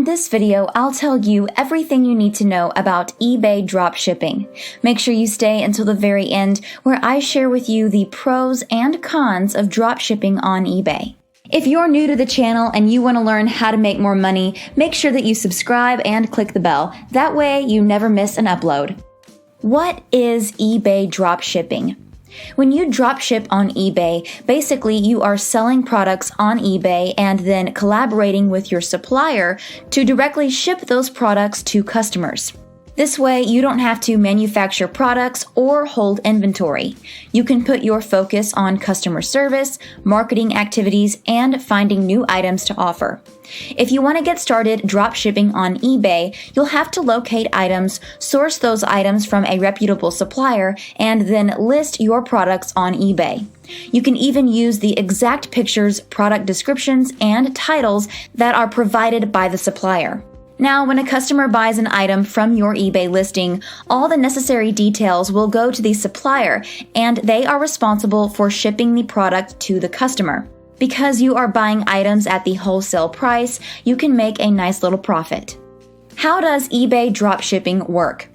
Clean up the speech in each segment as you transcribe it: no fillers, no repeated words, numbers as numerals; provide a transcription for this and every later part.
In this video, I'll tell you everything you need to know about eBay dropshipping. Make sure you stay until the very end, where I share with you the pros and cons of dropshipping on eBay. If you're new to the channel and you want to learn how to make more money, make sure that you subscribe and click the bell. That way you never miss an upload. What is eBay dropshipping? When you dropship on eBay, basically you are selling products on eBay and then collaborating with your supplier to directly ship those products to customers. This way, you don't have to manufacture products or hold inventory. You can put your focus on customer service, marketing activities, and finding new items to offer. If you want to get started dropshipping on eBay, you'll have to locate items, source those items from a reputable supplier, and then list your products on eBay. You can even use the exact pictures, product descriptions, and titles that are provided by the supplier. Now, when a customer buys an item from your eBay listing, all the necessary details will go to the supplier, and they are responsible for shipping the product to the customer. Because you are buying items at the wholesale price, you can make a nice little profit. How does eBay dropshipping work?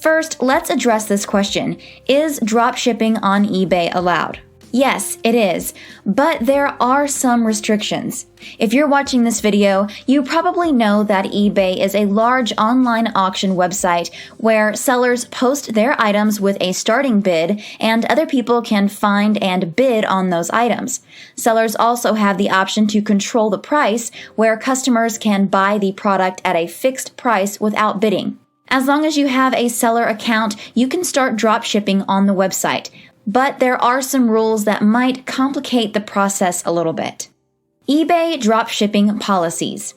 First, let's address this question. Is dropshipping on eBay allowed? Yes, it is, but there are some restrictions. If you're watching this video, you probably know that eBay is a large online auction website where sellers post their items with a starting bid and other people can find and bid on those items. Sellers also have the option to control the price, where customers can buy the product at a fixed price without bidding. As long as you have a seller account, you can start dropshipping on the website. But there are some rules that might complicate the process a little bit. eBay Dropshipping Policies.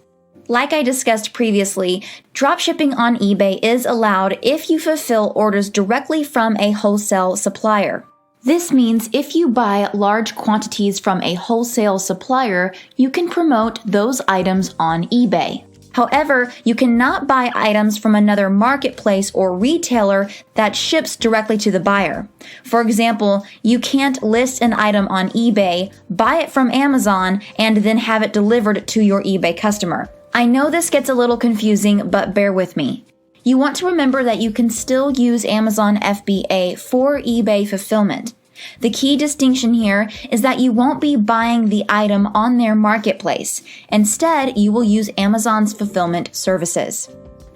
Like I discussed previously, dropshipping on eBay is allowed if you fulfill orders directly from a wholesale supplier. This means if you buy large quantities from a wholesale supplier, you can promote those items on eBay. However, you cannot buy items from another marketplace or retailer that ships directly to the buyer. For example, you can't list an item on eBay, buy it from Amazon, and then have it delivered to your eBay customer. I know this gets a little confusing, but bear with me. You want to remember that you can still use Amazon FBA for eBay fulfillment. The key distinction here is that you won't be buying the item on their marketplace. Instead, you will use Amazon's fulfillment services.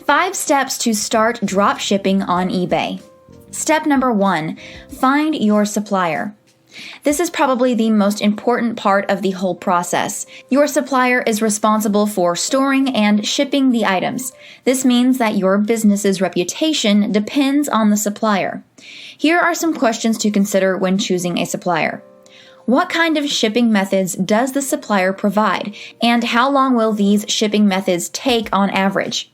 5 steps to start dropshipping on eBay. Step number 1, find your supplier. This is probably the most important part of the whole process. Your supplier is responsible for storing and shipping the items. This means that your business's reputation depends on the supplier. Here are some questions to consider when choosing a supplier. What kind of shipping methods does the supplier provide, and how long will these shipping methods take on average?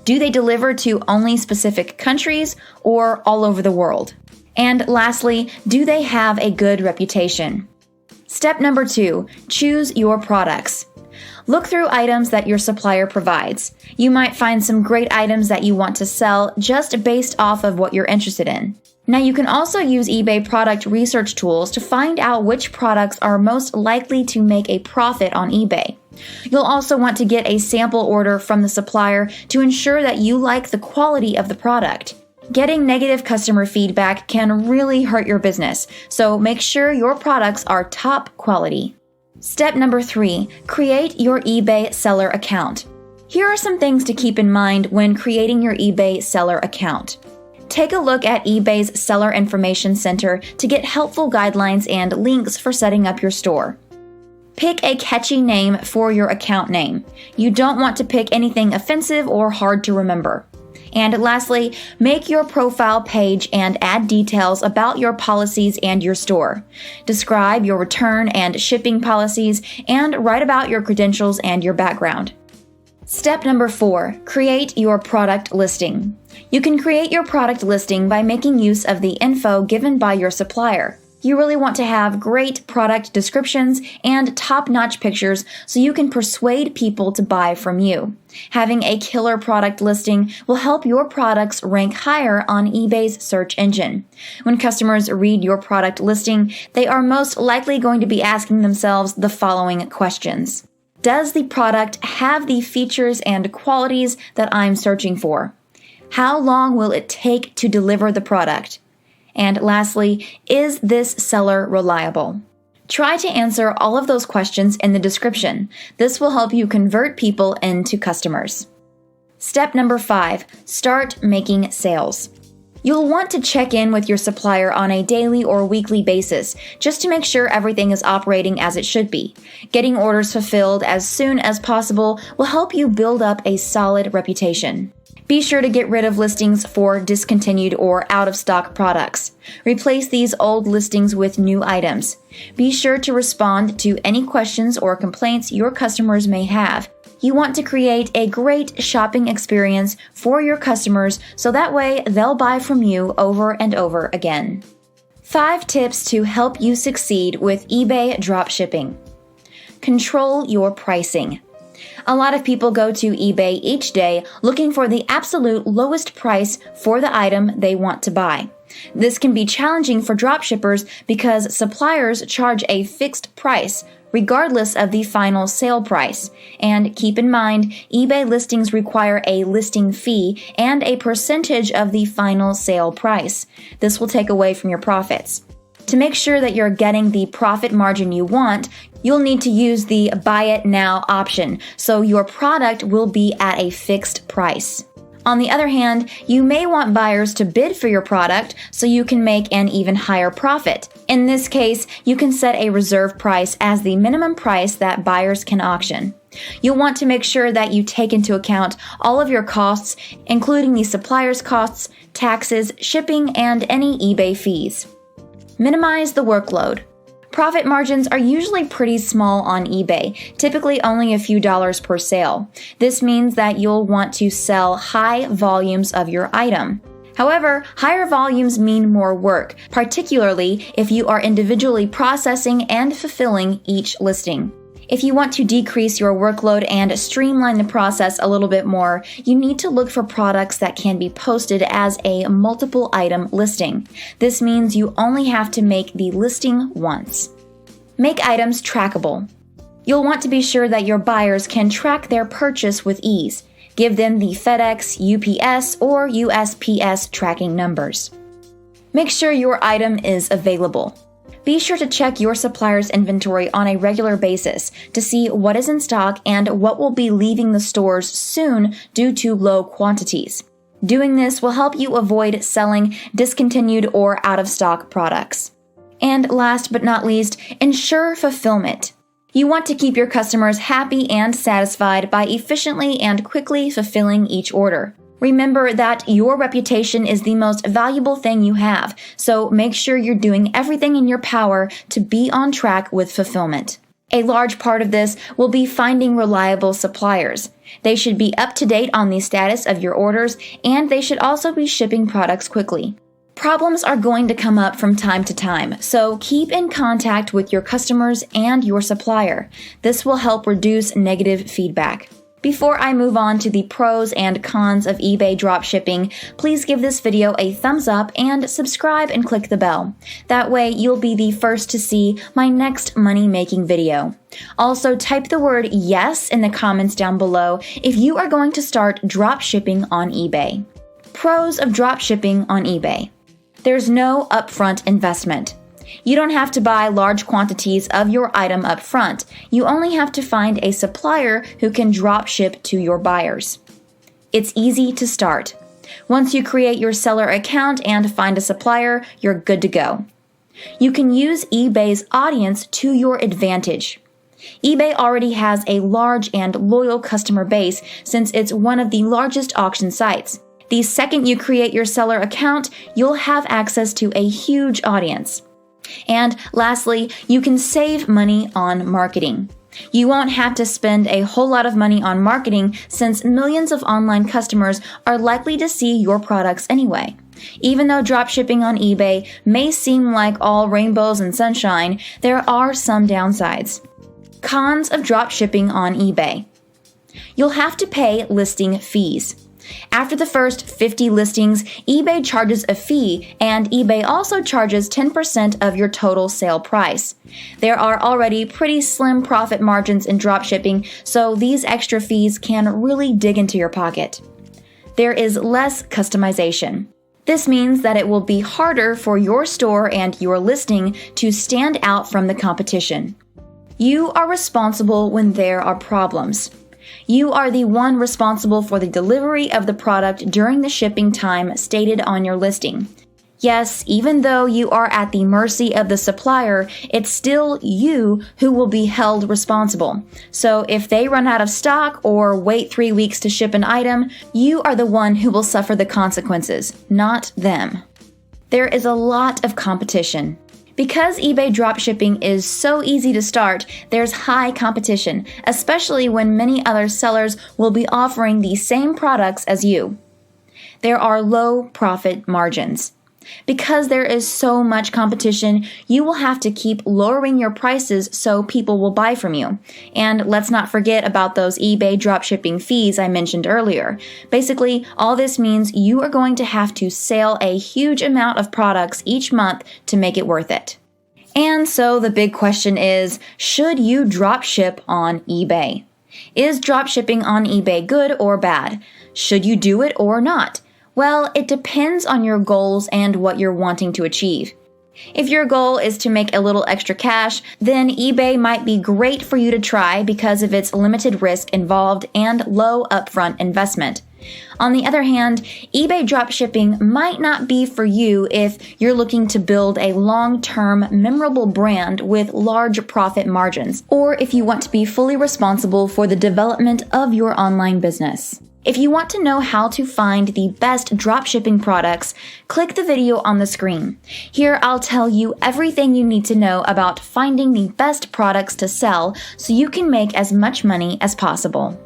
Do they deliver to only specific countries or all over the world? And lastly, do they have a good reputation? Step number 2, choose your products. Look through items that your supplier provides. You might find some great items that you want to sell just based off of what you're interested in. Now, you can also use eBay product research tools to find out which products are most likely to make a profit on eBay. You'll also want to get a sample order from the supplier to ensure that you like the quality of the product. Getting negative customer feedback can really hurt your business, so make sure your products are top quality. Step number 3, create your eBay seller account. Here are some things to keep in mind when creating your eBay seller account. Take a look at eBay's Seller Information Center to get helpful guidelines and links for setting up your store. Pick a catchy name for your account name. You don't want to pick anything offensive or hard to remember. And lastly, make your profile page and add details about your policies and your store. Describe your return and shipping policies and write about your credentials and your background. Step number 4, create your product listing. You can create your product listing by making use of the info given by your supplier. You really want to have great product descriptions and top-notch pictures so you can persuade people to buy from you. Having a killer product listing will help your products rank higher on eBay's search engine. When customers read your product listing, they are most likely going to be asking themselves the following questions. Does the product have the features and qualities that I'm searching for? How long will it take to deliver the product? And lastly, is this seller reliable? Try to answer all of those questions in the description. This will help you convert people into customers. Step number 5, start making sales. You'll want to check in with your supplier on a daily or weekly basis just to make sure everything is operating as it should be. Getting orders fulfilled as soon as possible will help you build up a solid reputation. Be sure to get rid of listings for discontinued or out-of-stock products. Replace these old listings with new items. Be sure to respond to any questions or complaints your customers may have. You want to create a great shopping experience for your customers so that way they'll buy from you over and over again. 5 tips to help you succeed with eBay dropshipping. Control your pricing. A lot of people go to eBay each day looking for the absolute lowest price for the item they want to buy. This can be challenging for dropshippers because suppliers charge a fixed price regardless of the final sale price. And keep in mind, eBay listings require a listing fee and a percentage of the final sale price. This will take away from your profits. To make sure that you're getting the profit margin you want, you'll need to use the Buy It Now option, so your product will be at a fixed price. On the other hand, you may want buyers to bid for your product so you can make an even higher profit. In this case, you can set a reserve price as the minimum price that buyers can auction. You'll want to make sure that you take into account all of your costs, including the supplier's costs, taxes, shipping, and any eBay fees. Minimize the workload. Profit margins are usually pretty small on eBay, typically only a few dollars per sale. This means that you'll want to sell high volumes of your item. However, higher volumes mean more work, particularly if you are individually processing and fulfilling each listing. If you want to decrease your workload and streamline the process a little bit more, you need to look for products that can be posted as a multiple item listing. This means you only have to make the listing once. Make items trackable. You'll want to be sure that your buyers can track their purchase with ease. Give them the FedEx, UPS, or USPS tracking numbers. Make sure your item is available. Be sure to check your supplier's inventory on a regular basis to see what is in stock and what will be leaving the stores soon due to low quantities. Doing this will help you avoid selling discontinued or out-of-stock products. And last but not least, ensure fulfillment. You want to keep your customers happy and satisfied by efficiently and quickly fulfilling each order. Remember that your reputation is the most valuable thing you have, so make sure you're doing everything in your power to be on track with fulfillment. A large part of this will be finding reliable suppliers. They should be up to date on the status of your orders, and they should also be shipping products quickly. Problems are going to come up from time to time, so keep in contact with your customers and your supplier. This will help reduce negative feedback. Before I move on to the pros and cons of eBay dropshipping, please give this video a thumbs up and subscribe and click the bell. That way you'll be the first to see my next money-making video. Also, type the word yes in the comments down below if you are going to start dropshipping on eBay. Pros of dropshipping on eBay. There's no upfront investment. You don't have to buy large quantities of your item up front. You only have to find a supplier who can drop ship to your buyers. It's easy to start. Once you create your seller account and find a supplier, you're good to go. You can use eBay's audience to your advantage. eBay already has a large and loyal customer base since it's one of the largest auction sites. The second you create your seller account, you'll have access to a huge audience. And lastly, you can save money on marketing. You won't have to spend a whole lot of money on marketing since millions of online customers are likely to see your products anyway. Even though dropshipping on eBay may seem like all rainbows and sunshine, there are some downsides. Cons of dropshipping on eBay. You'll have to pay listing fees. After the first 50 listings, eBay charges a fee, and eBay also charges 10% of your total sale price. There are already pretty slim profit margins in dropshipping, so these extra fees can really dig into your pocket. There is less customization. This means that it will be harder for your store and your listing to stand out from the competition. You are responsible when there are problems. You are the one responsible for the delivery of the product during the shipping time stated on your listing. Yes, even though you are at the mercy of the supplier, it's still you who will be held responsible. So if they run out of stock or wait 3 weeks to ship an item, you are the one who will suffer the consequences, not them. There is a lot of competition. Because eBay dropshipping is so easy to start, there's high competition, especially when many other sellers will be offering the same products as you. There are low profit margins. Because there is so much competition, you will have to keep lowering your prices so people will buy from you. And let's not forget about those eBay dropshipping fees I mentioned earlier. Basically, all this means you are going to have to sell a huge amount of products each month to make it worth it. And so the big question is, should you dropship on eBay? Is dropshipping on eBay good or bad? Should you do it or not? Well, it depends on your goals and what you're wanting to achieve. If your goal is to make a little extra cash, then eBay might be great for you to try because of its limited risk involved and low upfront investment. On the other hand, eBay dropshipping might not be for you if you're looking to build a long-term, memorable brand with large profit margins, or if you want to be fully responsible for the development of your online business. If you want to know how to find the best dropshipping products, click the video on the screen. Here I'll tell you everything you need to know about finding the best products to sell so you can make as much money as possible.